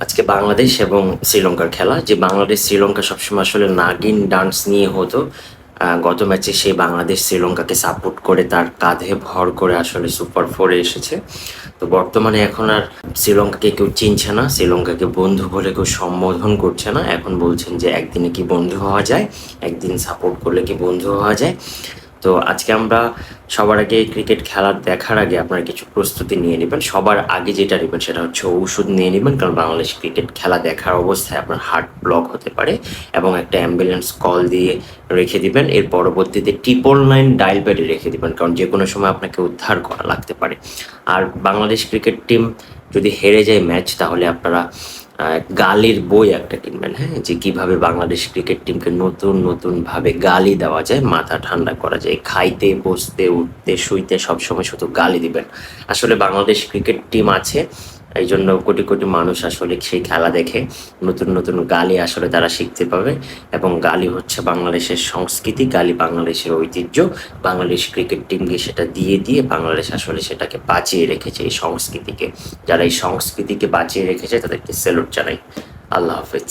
আজকে বাংলাদেশ এবং শ্রীলঙ্কার খেলা, যে বাংলাদেশ শ্রীলঙ্কা সবসময় আসলে নাগিন ডান্স নিয়ে হতো। গত ম্যাচে সে বাংলাদেশ শ্রীলঙ্কাকে সাপোর্ট করে তার কাঁধে ভর করে আসলে সুপার ফোরে এসেছে। তো বর্তমানে এখন আর শ্রীলঙ্কাকে কেউ চিনছে না, শ্রীলঙ্কাকে বন্ধু বলে কেউ সম্বোধন করছে না। এখন বলছেন যে একদিনে কি বন্ধু হওয়া যায়, একদিন সাপোর্ট করলে কি বন্ধু হওয়া যায়। তো আজকে আমরা সবার আগে ক্রিকেট খেলার দেখার আগে আপনারা কিছু প্রস্তুতি নিয়ে নেবেন। সবার আগে যেটা নেবেন সেটা হচ্ছে ওষুধ নিয়ে নেবেন, কারণ বাংলাদেশ ক্রিকেট খেলা দেখার অবস্থায় আপনার হার্ট ব্লক হতে পারে। এবং একটা অ্যাম্বুলেন্স কল দিয়ে রেখে দিবেন, এর পরবর্তীতে 999 ডায়াল প্যাডে রেখে দিবেন, কারণ যে কোনো সময় আপনাকে উদ্ধার করা লাগতে পারে। আর বাংলাদেশ ক্রিকেট টিম যদি হেরে যায় ম্যাচ, তাহলে আপনারা গালির বই একটা কিনবেন, হ্যাঁ, যে কিভাবে বাংলাদেশ ক্রিকেট টিমকে নতুন নতুন ভাবে গালি দেওয়া যায়, মাথা ঠান্ডা করা যায়। খাইতে, বসতে, উঠতে, শুইতে সবসময় শুধু গালি দিবেন। আসলে বাংলাদেশ ক্রিকেট টিম আছে, এই জন্য কোটি কোটি মানুষ আসলে সেই খেলা দেখে নতুন নতুন গালি আসলে তারা শিখতে পাবে। এবং গালি হচ্ছে বাংলাদেশের সংস্কৃতি, গালি বাংলাদেশের ঐতিহ্য। বাংলাদেশ ক্রিকেট টিমকে সেটা দিয়ে দিয়ে বাংলাদেশ আসলে সেটাকে বাঁচিয়ে রেখেছে, এই সংস্কৃতিকে। যারা এই সংস্কৃতিকে বাঁচিয়ে রেখেছে তাদেরকে স্যালুট জানাই। আল্লাহ হাফেজ।